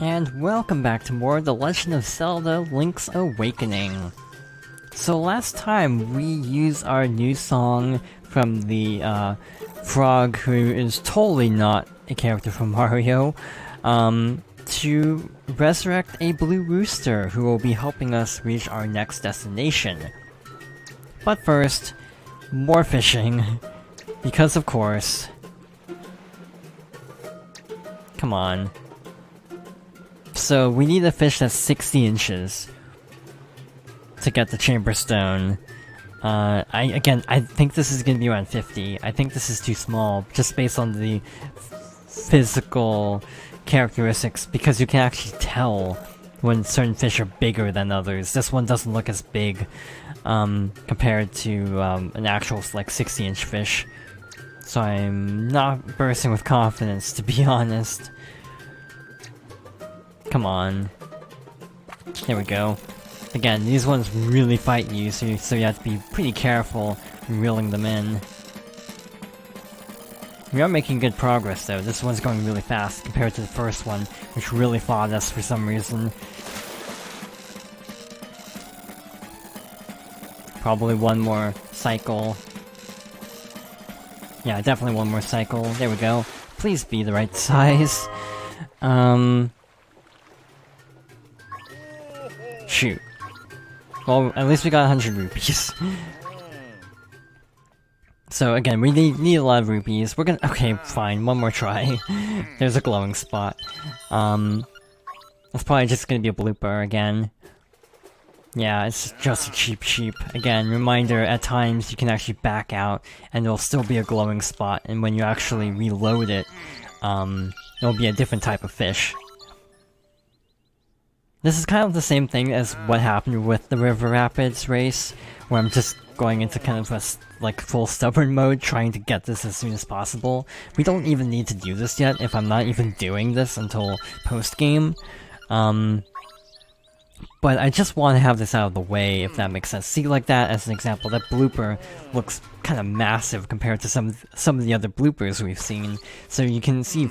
And welcome back to more The Legend of Zelda Link's Awakening. So last time we used our new song from the frog who is totally not a character from Mario, to resurrect a blue rooster who will be helping us reach our next destination. But first, more fishing, because of course. Come on. So we need a fish that's 60 inches to get the chamber stone. I think this is gonna be around 50. I think this is too small, just based on the physical characteristics, because you can actually tell when certain fish are bigger than others. This one doesn't look as big compared to an actual like 60-inch fish. So I'm not bursting with confidence, to be honest. Come on. There we go. Again, these ones really fight you, so you have to be pretty careful reeling them in. We are making good progress though. This one's going really fast compared to the first one, which really fought us for some reason. Probably one more cycle. Yeah, definitely one more cycle. There we go. Please be the right size. Shoot. Well, at least we got 100 rupees. So again, we need a lot of rupees. We're gonna— okay, fine, one more try. There's a glowing spot. It's probably just gonna be a blooper again. Yeah, it's just a cheap. Again, reminder, at times you can actually back out and there'll still be a glowing spot, and when you actually reload it, it'll be a different type of fish. This is kind of the same thing as what happened with the River Rapids race, where I'm just going into kind of a like full stubborn mode, trying to get this as soon as possible. We don't even need to do this yet, if I'm not even doing this until post-game. But I just want to have this out of the way, if that makes sense. See, like that as an example, that blooper looks kind of massive compared to some of the other bloopers we've seen. So you can see,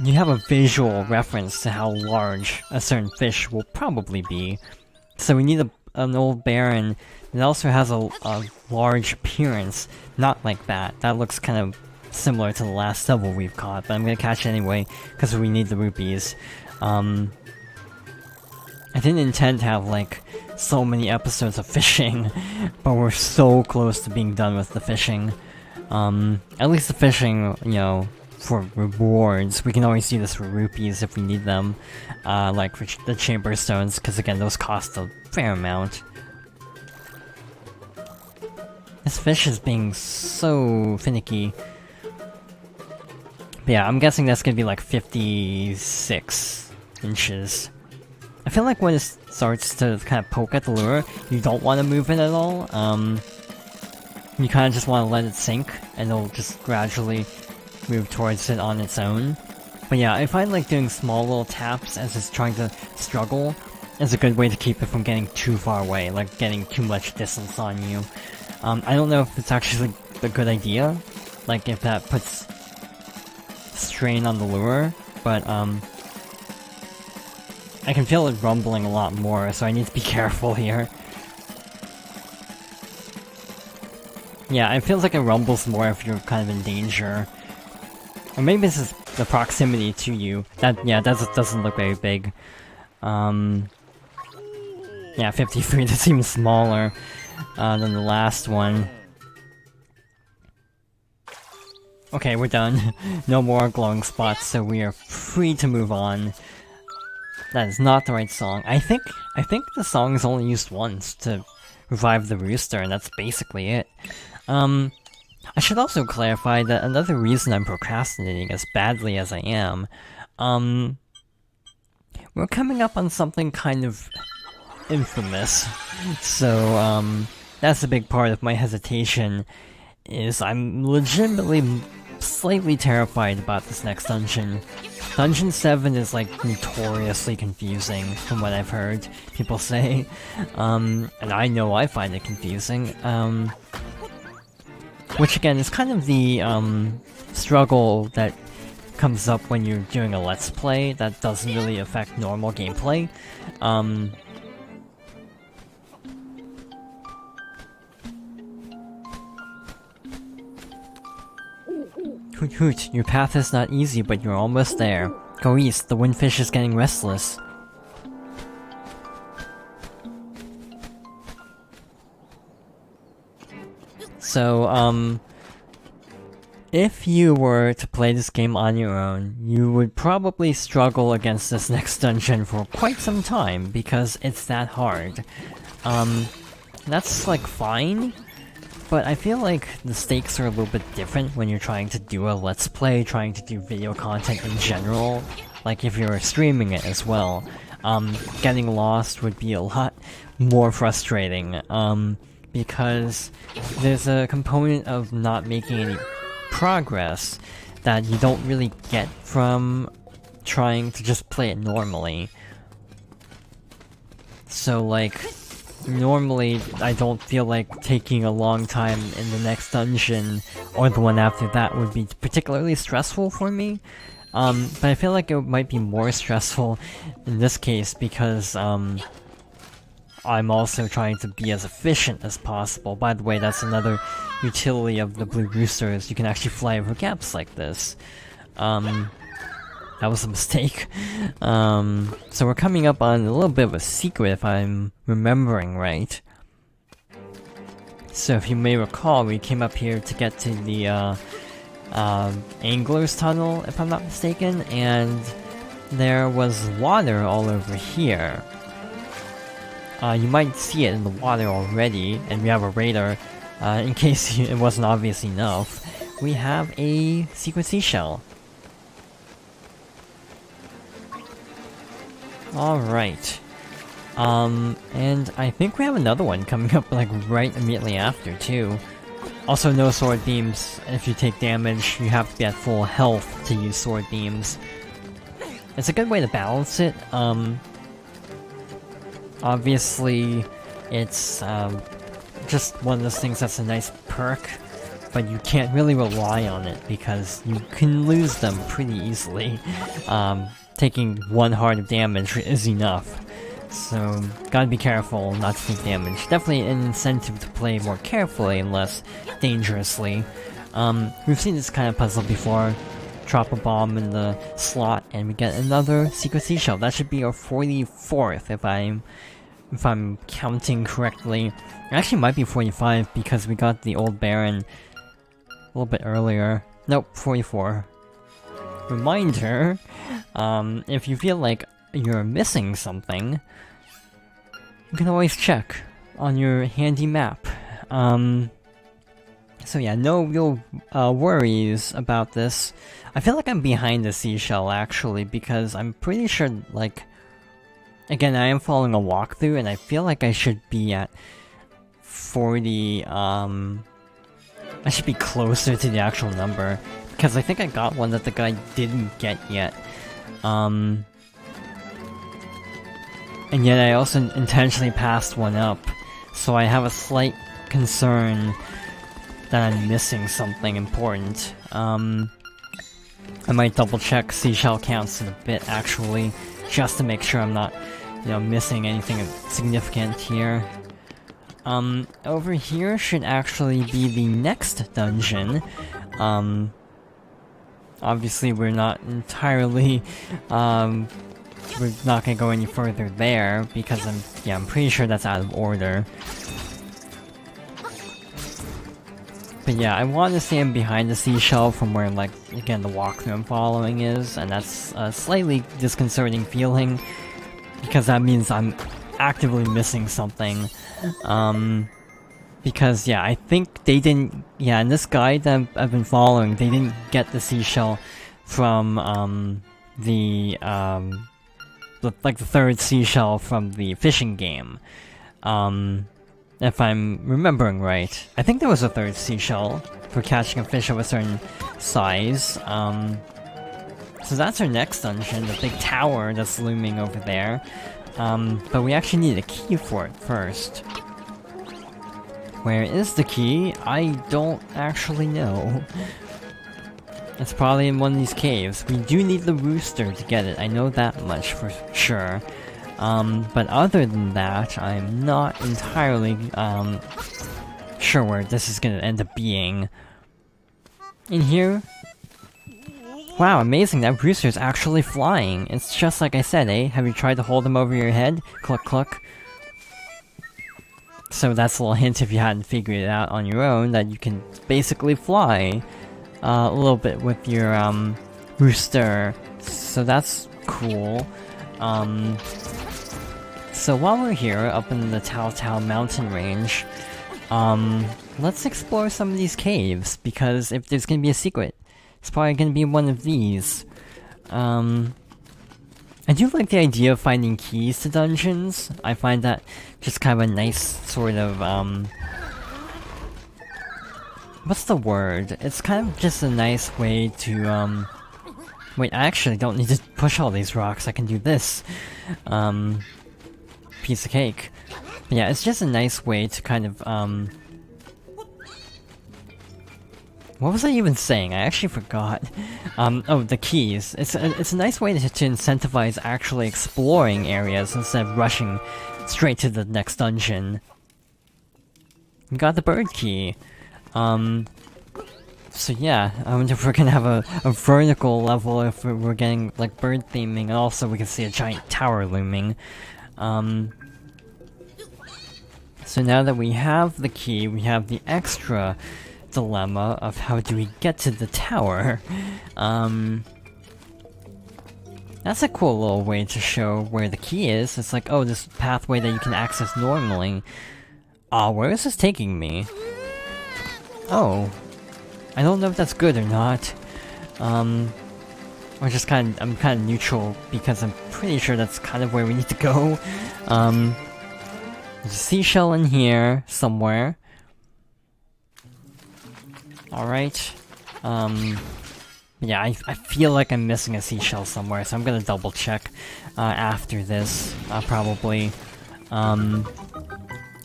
you have a visual reference to how large a certain fish will probably be. So we need an old Baron that also has a large appearance, not like that. That looks kind of similar to the last several we've caught, but I'm gonna catch it anyway, because we need the rupees. I didn't intend to have, like, so many episodes of fishing, but we're so close to being done with the fishing. At least the fishing, you know, for rewards. We can always do this for rupees if we need them, like for the chamber stones, because again, those cost a fair amount. This fish is being so finicky. But yeah, I'm guessing that's gonna be like 56 inches. I feel like when it starts to kind of poke at the lure, you don't want to move it at all. You kind of just want to let it sink, and it'll just gradually move towards it on its own. But yeah, I find like doing small little taps as it's trying to struggle is a good way to keep it from getting too far away, like getting too much distance on you. I don't know if it's actually a good idea, like if that puts strain on the lure, but I can feel it rumbling a lot more, so I need to be careful here. Yeah, it feels like it rumbles more if you're kind of in danger. Or maybe this is the proximity to you. That doesn't look very big. Yeah, 53, that's even smaller than the last one. Okay, we're done. No more glowing spots, so we are free to move on. That is not the right song. I think the song is only used once to revive the rooster, and that's basically it. I should also clarify that another reason I'm procrastinating as badly as I am, we're coming up on something kind of infamous. So, that's a big part of my hesitation, is I'm legitimately slightly terrified about this next dungeon. Dungeon 7 is like notoriously confusing from what I've heard people say, and I know I find it confusing, which again is kind of the struggle that comes up when you're doing a Let's Play that doesn't really affect normal gameplay. Hoot hoot, your path is not easy, but you're almost there. Go east, the windfish is getting restless. So, if you were to play this game on your own, you would probably struggle against this next dungeon for quite some time, because it's that hard. That's, like, fine, but I feel like the stakes are a little bit different when you're trying to do a Let's Play, trying to do video content in general, like if you're streaming it as well. Getting lost would be a lot more frustrating, because there's a component of not making any progress that you don't really get from trying to just play it normally. So, like, normally I don't feel like taking a long time in the next dungeon or the one after that would be particularly stressful for me. But I feel like it might be more stressful in this case because, I'm also trying to be as efficient as possible. By the way, that's another utility of the Blue Roosters. You can actually fly over gaps like this. That was a mistake. So we're coming up on a little bit of a secret if I'm remembering right. So if you may recall, we came up here to get to the Angler's Tunnel, if I'm not mistaken, and there was water all over here. You might see it in the water already, and we have a radar. In case it wasn't obvious enough, we have a secret seashell. Alright. And I think we have another one coming up, like, right immediately after, too. Also, no sword beams. If you take damage, you have to be at full health to use sword beams. It's a good way to balance it. Obviously, it's just one of those things that's a nice perk, but you can't really rely on it because you can lose them pretty easily. Taking one heart of damage is enough, so gotta be careful not to take damage. Definitely an incentive to play more carefully and less dangerously. We've seen this kind of puzzle before. Drop a bomb in the slot and we get another secret seashell. That should be our 44th if I'm counting correctly. It actually might be 45 because we got the Old Baron a little bit earlier. Nope, 44. Reminder, if you feel like you're missing something, you can always check on your handy map. So yeah, no real worries about this. I feel like I'm behind the seashell, actually, because I'm pretty sure, like... Again, I am following a walkthrough, and I feel like I should be at 40, I should be closer to the actual number, because I think I got one that the guy didn't get yet. And yet I also intentionally passed one up, so I have a slight concern that I'm missing something important. I might double check seashell counts in a bit, actually, just to make sure I'm not, you know, missing anything significant here. Over here should actually be the next dungeon. Obviously we're not entirely, we're not gonna go any further there, because I'm pretty sure that's out of order. But yeah, I want to stand behind the seashell from where, like, again, the walkthrough I'm following is, and that's a slightly disconcerting feeling, because that means I'm actively missing something. Because, yeah, I think they didn't... Yeah, in this guide that I've been following, they didn't get the seashell from, like, the third seashell from the fishing game. If I'm remembering right. I think there was a third seashell for catching a fish of a certain size. So that's our next dungeon, the big tower that's looming over there. But we actually need a key for it first. Where is the key? I don't actually know. It's probably in one of these caves. We do need the Rooster to get it, I know that much for sure. But other than that, I'm not entirely, sure where this is gonna end up being. In here? Wow, amazing, that Rooster's actually flying. It's just like I said, eh? Have you tried to hold him over your head? Cluck cluck. So that's a little hint if you hadn't figured it out on your own, that you can basically fly a little bit with your Rooster. So that's cool. So while we're here, up in the Tao Tao mountain range, let's explore some of these caves, because if there's gonna be a secret, it's probably gonna be one of these. I do like the idea of finding keys to dungeons. I find that just kind of a nice sort of, what's the word? It's kind of just a nice way to, wait, I actually don't need to push all these rocks, I can do this. Piece of cake. But yeah, it's just a nice way to kind of, what was I even saying? I actually forgot. Oh, the keys. It's a nice way to incentivize actually exploring areas instead of rushing straight to the next dungeon. We got the bird key. So yeah, I wonder if we're gonna have a vertical level if we're getting, like, bird theming, and also we can see a giant tower looming. So now that we have the key, we have the extra dilemma of how do we get to the tower. That's a cool little way to show where the key is. It's like, oh, this pathway that you can access normally. Where is this taking me? Oh. I don't know if that's good or not. I'm kind of neutral, because I'm pretty sure that's kind of where we need to go. There's a seashell in here, somewhere. Alright. Yeah, I feel like I'm missing a seashell somewhere, so I'm gonna double check after this, probably.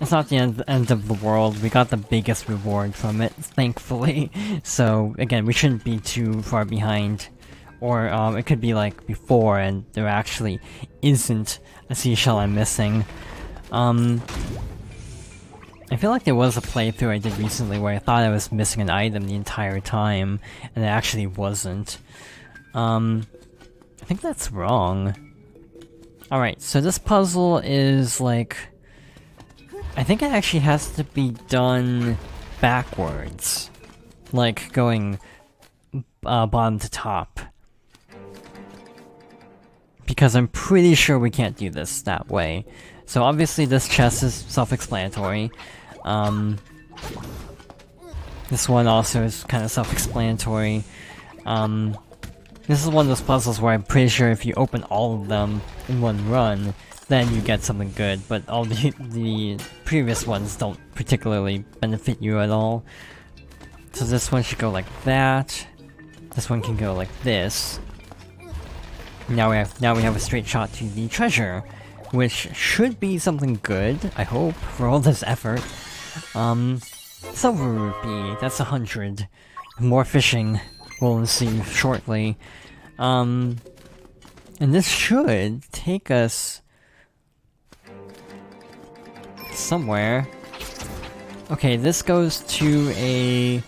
It's not the end of the world. We got the biggest reward from it, thankfully. So, again, we shouldn't be too far behind. Or, it could be like before, and there actually isn't a seashell I'm missing. I feel like there was a playthrough I did recently where I thought I was missing an item the entire time, and it actually wasn't. I think that's wrong. Alright, so this puzzle is like... I think it actually has to be done backwards. Like, going bottom to top. Because I'm pretty sure we can't do this that way. So obviously this chest is self-explanatory. This one also is kind of self-explanatory. This is one of those puzzles where I'm pretty sure if you open all of them in one run, then you get something good, but all the previous ones don't particularly benefit you at all. So this one should go like that. This one can go like this. Now we have a straight shot to the treasure, which should be something good, I hope, for all this effort. Silver rupee, that's 100. More fishing we'll ensue shortly. And this should take us somewhere. Okay, this goes to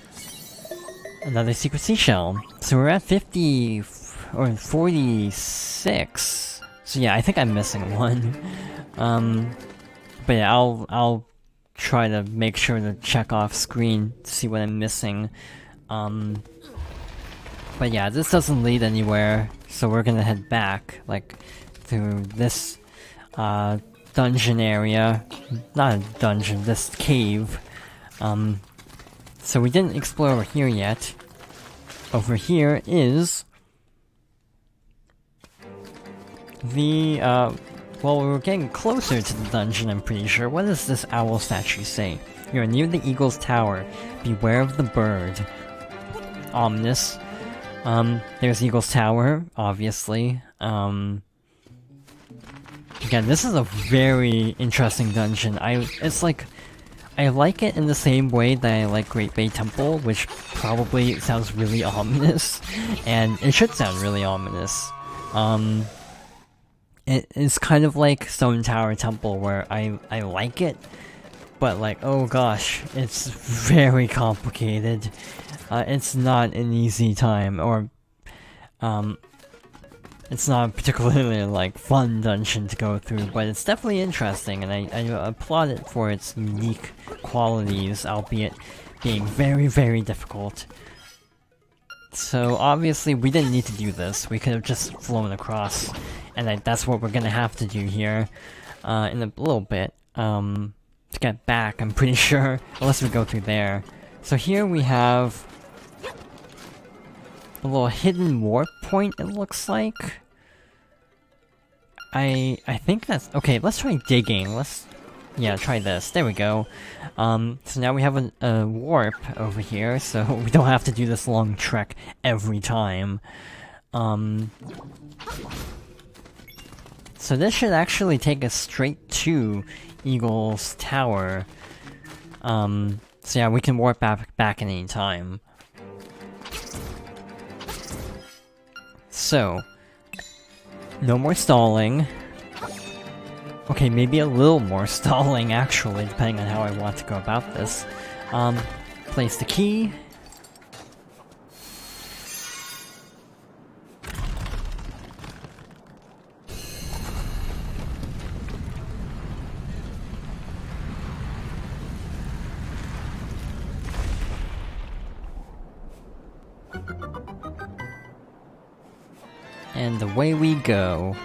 another secret seashell. So we're at 50 or 46. So yeah, I think I'm missing one. But yeah, I'll try to make sure to check off screen to see what I'm missing. But yeah, this doesn't lead anywhere, so we're gonna head back, like, through this dungeon area. Not a dungeon, this cave. So we didn't explore over here yet. Over here is the, well, we're getting closer to the dungeon, I'm pretty sure. What does this owl statue say? You're near the eagle's tower. Beware of the bird. Ominous. There's Eagle's Tower, obviously. Again, this is a very interesting dungeon. It's like I like it in the same way that I like Great Bay Temple, which probably sounds really ominous, and it should sound really ominous. It is kind of like Stone Tower Temple, where I like it, but like, oh gosh, it's very complicated. It's not an easy time, or it's not a particularly like fun dungeon to go through, but it's definitely interesting, and I applaud it for its unique qualities, albeit being very, very difficult. So obviously we didn't need to do this, we could have just flown across, and that's what we're gonna have to do here in a little bit, to get back, I'm pretty sure, unless we go through there. So here we have a little hidden warp point, it looks like. I think that's... okay, let's try digging. Yeah, try this. There we go. So now we have a warp over here, so we don't have to do this long trek every time. So this should actually take us straight to Eagle's Tower. So yeah, we can warp back at any time. So, no more stalling. Okay, maybe a little more stalling, actually, depending on how I want to go about this. Place the key. And away we go.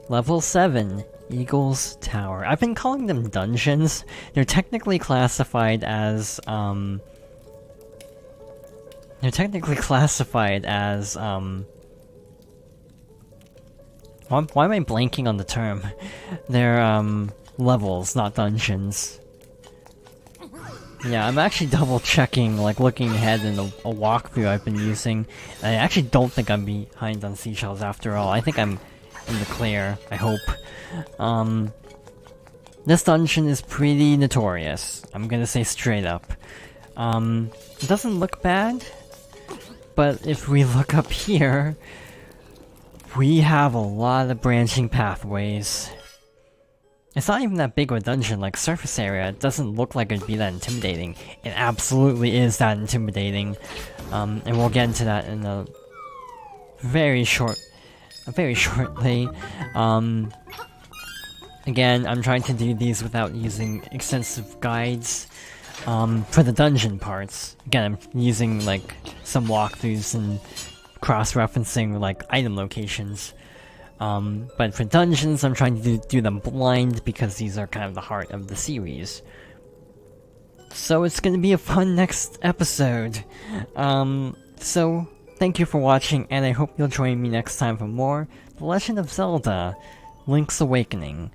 Level 7, Eagle's Tower. I've been calling them dungeons. They're technically classified as, why am I blanking on the term? They're, levels, not dungeons. Yeah, I'm actually double-checking, like, looking ahead in a walkthrough I've been using. And I actually don't think I'm behind on seashells after all. I think I'm in the clear, I hope. This dungeon is pretty notorious. I'm gonna say straight up. It doesn't look bad, but if we look up here, we have a lot of branching pathways. It's not even that big of a dungeon, like surface area. It doesn't look like it'd be that intimidating. It absolutely is that intimidating. And we'll get into that in a very shortly. Again, I'm trying to do these without using extensive guides, for the dungeon parts. Again, I'm using, like, some walkthroughs and cross-referencing, like, item locations. But for dungeons, I'm trying to do them blind because these are kind of the heart of the series. So it's gonna be a fun next episode. So thank you for watching, and I hope you'll join me next time for more The Legend of Zelda: Link's Awakening.